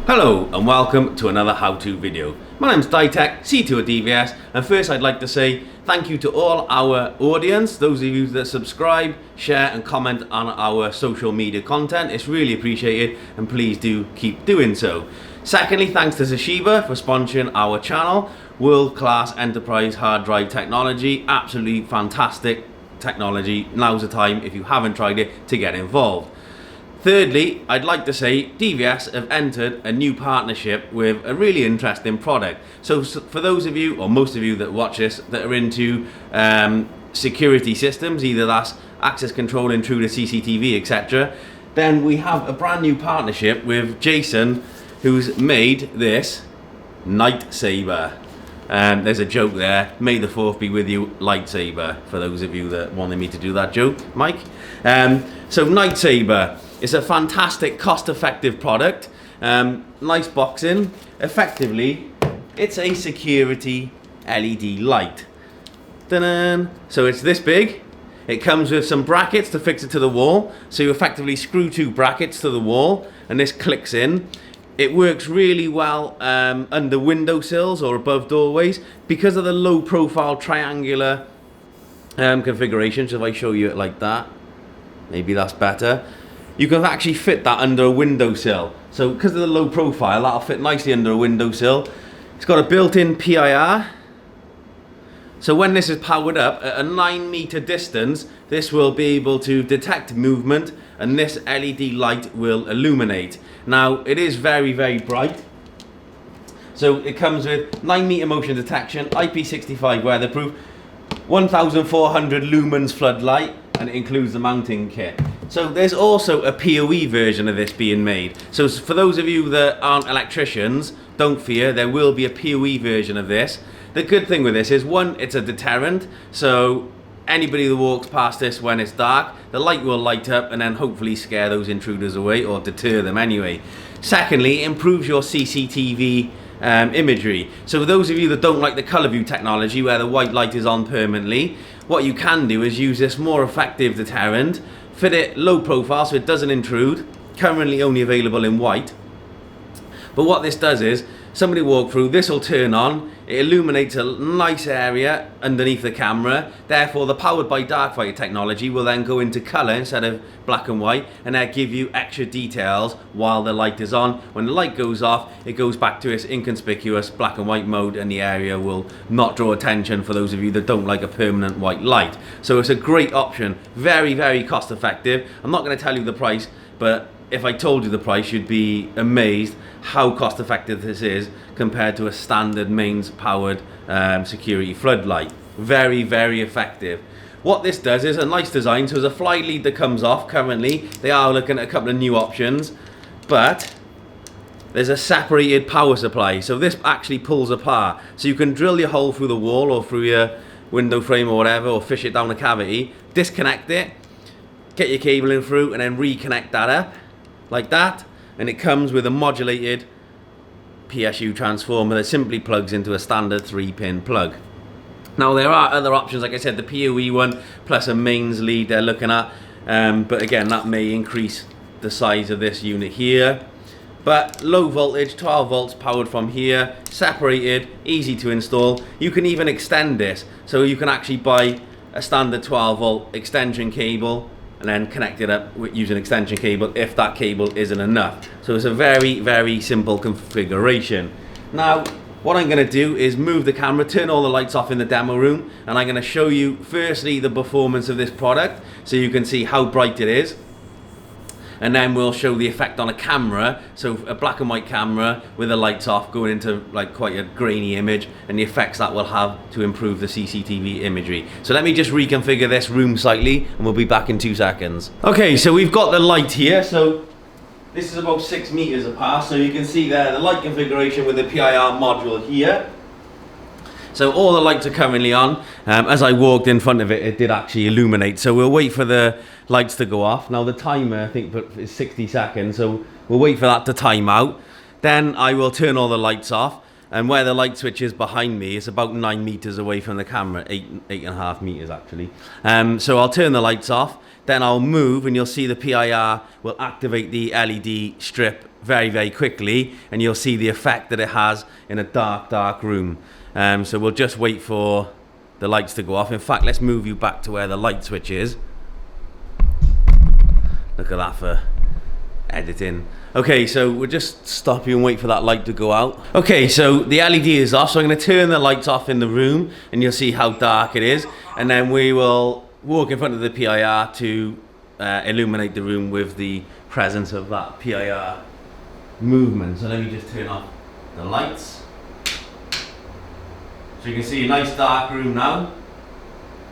Hello and welcome to another how-to video. My name is Ditech, C2 at DVS, and first I'd like to say thank you to all our audience, those of you that subscribe, share and comment on our social media content. It's really appreciated and please do keep doing so. Secondly, thanks to Toshiba for sponsoring our channel. World-class enterprise hard drive technology, absolutely fantastic technology. Now's the time, if you haven't tried it, to get involved. Thirdly, I'd like to say DVS have entered a new partnership with a really interesting product. So for those of you, or most of you that watch this, that are into security systems, either that's access control, intruder, CCTV, etc., then we have a brand new partnership with Jason, who's made this Night Sabre. There's a joke there. May the 4th be with you, lightsaber, for those of you that wanted me to do that joke, Mike. So Night Sabre is a fantastic, cost-effective product. Nice boxing. Effectively, it's a security LED light. Ta-da! So it's this big. It comes with some brackets to fix it to the wall. So you effectively screw two brackets to the wall, and this clicks in. It works really well under windowsills or above doorways because of the low-profile triangular configuration. So if I show you it like that, maybe that's better. You can actually fit that under a windowsill. So because of the low profile, that'll fit nicely under a windowsill. It's got a built-in PIR. So when this is powered up at a 9-meter distance, this will be able to detect movement and this LED light will illuminate. Now, it is very, very bright. So it comes with 9-meter motion detection, IP65 weatherproof, 1400 lumens floodlight, and it includes the mounting kit. So there's also a PoE version of this being made. So for those of you that aren't electricians, don't fear, there will be a PoE version of this. The good thing with this is, one, it's a deterrent. So anybody that walks past this when it's dark, the light will light up and then hopefully scare those intruders away or deter them anyway. Secondly, it improves your CCTV imagery. So for those of you that don't like the color view technology where the white light is on permanently, what you can do is use this more effective deterrent, fit it low profile so it doesn't intrude, currently only available in white. But what this does is, somebody walk through, this will turn on, it illuminates a nice area underneath the camera, therefore the powered by darkfighter technology will then go into colour instead of black and white, and that give you extra details while the light is on. When the light goes off, it goes back to its inconspicuous black and white mode and the area will not draw attention for those of you that don't like a permanent white light. So it's a great option, very, very cost effective. I'm not going to tell you the price, but if I told you the price, you'd be amazed how cost effective this is compared to a standard mains powered security floodlight. Very, very effective. What this does is a nice design. So there's a fly lead that comes off currently. They are looking at a couple of new options, but there's a separated power supply. So this actually pulls apart. So you can drill your hole through the wall or through your window frame or whatever, or fish it down a cavity, disconnect it, get your cable in through and then reconnect that up like that, and it comes with a modulated PSU transformer that simply plugs into a standard 3-pin plug. Now there are other options, like I said, the PoE one plus a mains lead they're looking at, but again that may increase the size of this unit here. But low voltage, 12 volts powered from here, separated, easy to install. You can even extend this, so you can actually buy a standard 12 volt extension cable and then connect it up using extension cable if that cable isn't enough. So it's a very, very simple configuration. Now, what I'm going to do is move the camera, turn all the lights off in the demo room, and I'm going to show you firstly the performance of this product so you can see how bright it is. And then we'll show the effect on a camera, so a black and white camera with the lights off going into like quite a grainy image and the effects that will have to improve the CCTV imagery. So let me just reconfigure this room slightly and we'll be back in 2 seconds. Okay, so we've got the light here. So this is about 6 meters apart, so you can see there the light configuration with the PIR module here. So all the lights are currently on. As I walked in front of it, it did actually illuminate. So we'll wait for the lights to go off. Now the timer, I think, is 60 seconds. So we'll wait for that to time out. Then I will turn all the lights off. And where the light switch is behind me, it's about 9 meters away from the camera, 8.5 meters actually. So I'll turn the lights off. then I'll move and you'll see the PIR will activate the LED strip very, very quickly, and you'll see the effect that it has in a dark room. So we'll just wait for the lights to go off. In fact, let's move you back to where the light switch is. Look at that for editing. Okay, so we'll just stop you and wait for that light to go out. Okay, so the LED is off, so I'm going to turn the lights off in the room and you'll see how dark it is, and then we will walk in front of the PIR to illuminate the room with the presence of that PIR movement. So let me just turn off the lights. So you can see a nice dark room now.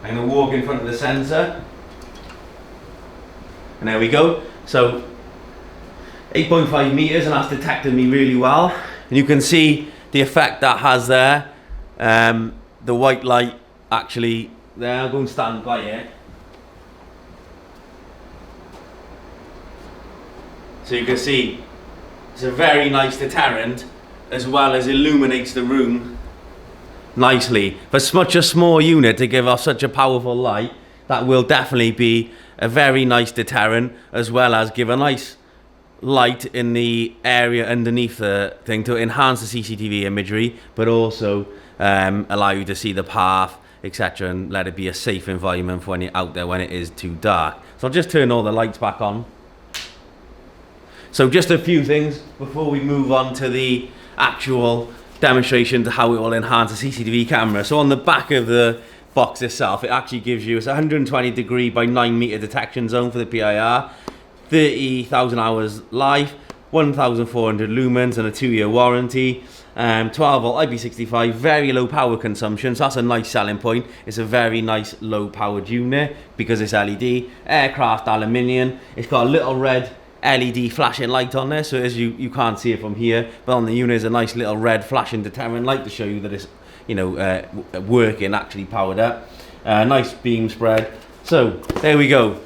I'm going to walk in front of the sensor. And there we go. So 8.5 meters, and that's detected me really well. And you can see the effect that has there. The white light actually there. I'll go and stand by it. So you can see it's a very nice deterrent, as well as illuminates the room nicely. For such a small unit to give off such a powerful light, that will definitely be a very nice deterrent, as well as give a nice light in the area underneath the thing to enhance the CCTV imagery, but also allow you to see the path, etc., and let it be a safe environment for when you're out there when it is too dark. So I'll just turn all the lights back on. So just a few things before we move on to the actual demonstration to how it will enhance a CCTV camera. So on the back of the box itself, it actually gives you, it's 120 degree by 9 meter detection zone for the PIR, 30,000 hours life, 1,400 lumens and a 2-year warranty, 12 volt IP65, very low power consumption, so that's a nice selling point. It's a very nice low powered unit because it's LED, aircraft aluminium. It's got a little red LED flashing light on there, so as you can't see it from here, but on the unit is a nice little red flashing deterrent light to show you that it's, you know, working, actually powered up. Nice beam spread. So there we go.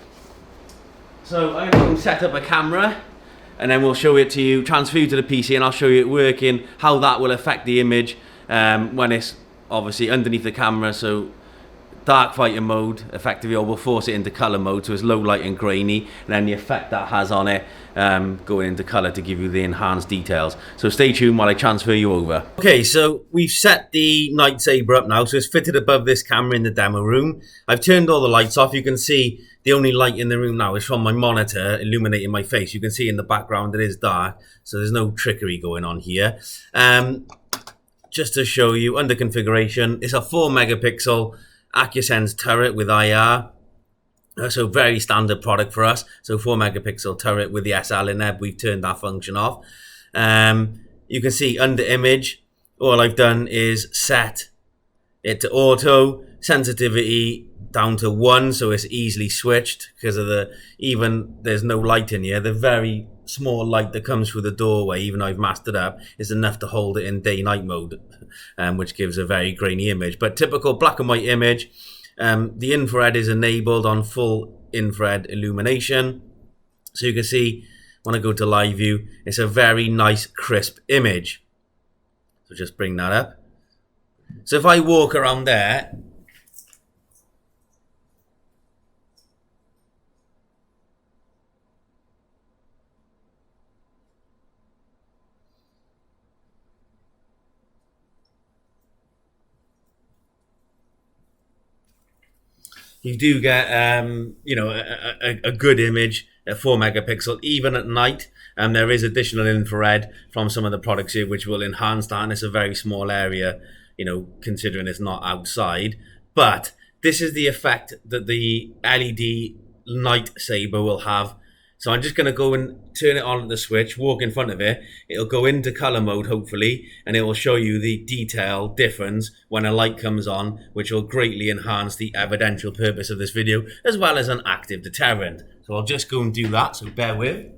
So I'm going to set up a camera and then we'll show it to you, transfer you to the PC, and I'll show you it working, how that will affect the image when it's obviously underneath the camera. So dark fighter mode, effectively, or we'll force it into color mode, so it's low light and grainy, and then the effect that has on it going into color to give you the enhanced details. So stay tuned while I transfer you over. Okay, so we've set the Night Sabre up now, so it's fitted above this camera in the demo room. I've turned all the lights off. You can see the only light in the room now is from my monitor illuminating my face. You can see in the background it is dark, so there's no trickery going on here. Just to show you, under configuration, it's a 4 megapixel AccuSense turret with IR, so very standard product for us. So 4 megapixel turret with the SL in there. We've turned that function off. You can see under image, all I've done is set it to auto, sensitivity down to 1, so it's easily switched because of even there's no light in here. The very small light that comes through the doorway, even though I've masked it up, is enough to hold it in day-night mode, which gives a very grainy image. But typical black and white image. The infrared is enabled on full infrared illumination. So you can see when I go to live view, it's a very nice crisp image. So just bring that up. So if I walk around there, you do get, you know, a good image at 4 megapixel, even at night. There is additional infrared from some of the products here, which will enhance that. And it's a very small area, you know, considering it's not outside. But this is the effect that the LED Night Sabre will have. So I'm just going to go and turn it on the switch, walk in front of it. It'll go into color mode, hopefully, and it will show you the detail difference when a light comes on, which will greatly enhance the evidential purpose of this video, as well as an active deterrent. So I'll just go and do that, so bear with.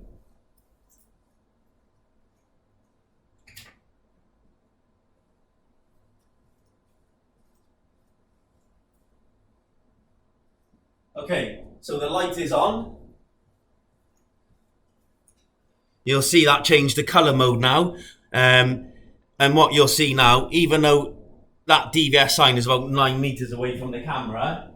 Okay, so the light is on. You'll see that change to color mode now. And what you'll see now, even though that DVS sign is about 9 meters away from the camera,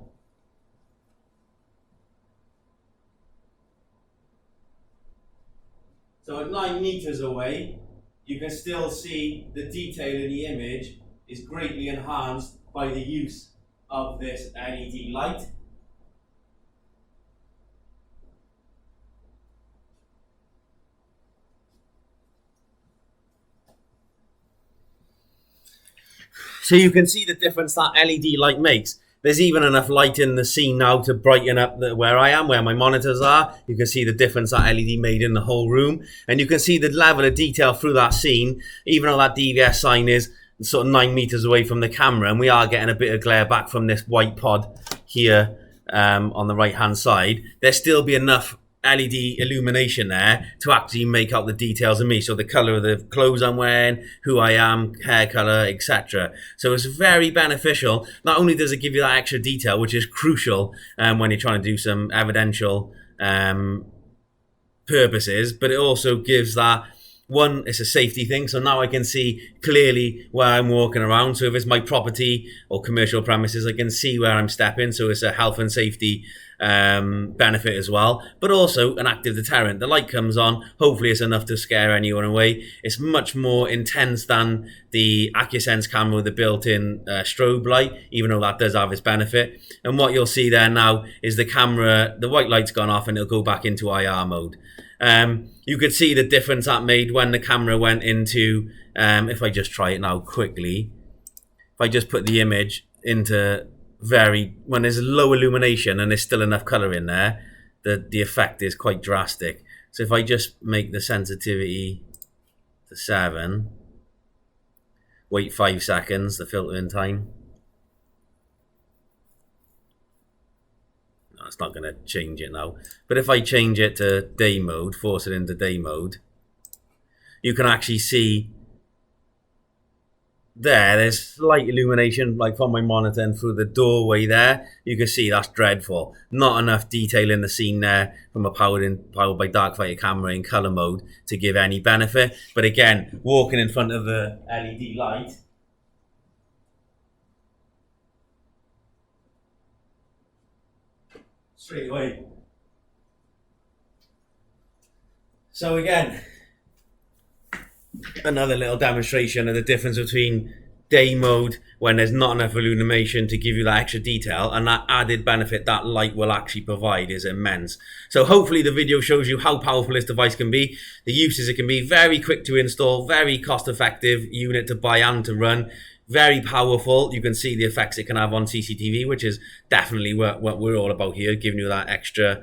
So at 9 meters away, you can still see the detail in the image is greatly enhanced by the use of this LED light. So you can see the difference that LED light makes. There's even enough light in the scene now to brighten up where I am, where my monitors are. You can see the difference that LED made in the whole room. And you can see the level of detail through that scene, even though that DVS sign is sort of 9 meters away from the camera. And we are getting a bit of glare back from this white pod here on the right-hand side. There'll still be enough LED illumination there to actually make out the details of me. So the color of the clothes I'm wearing, who I am, hair color, etc. So it's very beneficial. Not only does it give you that extra detail, which is crucial when you're trying to do some evidential purposes, but it also gives that, one, it's a safety thing. So now I can see clearly where I'm walking around. So if it's my property or commercial premises, I can see where I'm stepping. So it's a health and safety benefit as well, but also an active deterrent. The light comes on, hopefully it's enough to scare anyone away. It's much more intense than the AccuSense camera with the built-in strobe light, even though that does have its benefit. And what you'll see there now is the camera, the white light's gone off and it'll go back into IR mode. You could see the difference that made when the camera went into, if I just try it now quickly, if I just put the image into when there's low illumination and there's still enough color in there, the effect is quite drastic. So if I just make the sensitivity to 7, wait 5 seconds, the filtering time. No, it's not going to change it now. But if I change it to day mode, force it into day mode, you can actually see there's slight illumination like from my monitor and through the doorway there. You can see that's dreadful. Not enough detail in the scene there from a powered by dark fighter camera in color mode to give any benefit. But again, walking in front of the LED light, straight away. So again, another little demonstration of the difference between day mode when there's not enough illumination to give you that extra detail, and that added benefit that light will actually provide is immense. So hopefully the video shows you how powerful this device can be. The uses, it can be very quick to install, very cost effective unit to buy and to run, very powerful. You can see the effects it can have on CCTV, which is definitely what we're all about here, giving you that extra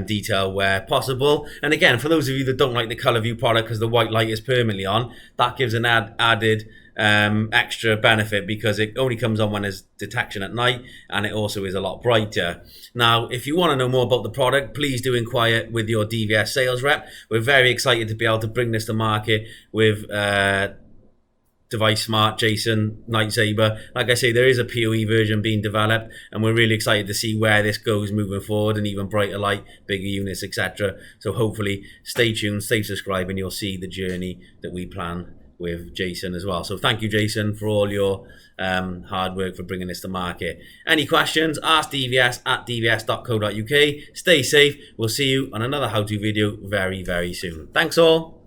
detail where possible. And again, for those of you that don't like the color view product because the white light is permanently on, that gives an added extra benefit because it only comes on when there's detection at night, and it also is a lot brighter. Now, if you want to know more about the product, please do inquire with your DVS sales rep. We're very excited to be able to bring this to market with Device Smart, Jason, Night Sabre. Like I say, there is a PoE version being developed, and we're really excited to see where this goes moving forward, and even brighter light, bigger units, etc. So hopefully stay tuned, stay subscribed, and you'll see the journey that we plan with Jason as well. So thank you, Jason, for all your hard work for bringing this to market. Any questions, ask DVS at dvs.co.uk. Stay safe. We'll see you on another how-to video very, very soon. Thanks all.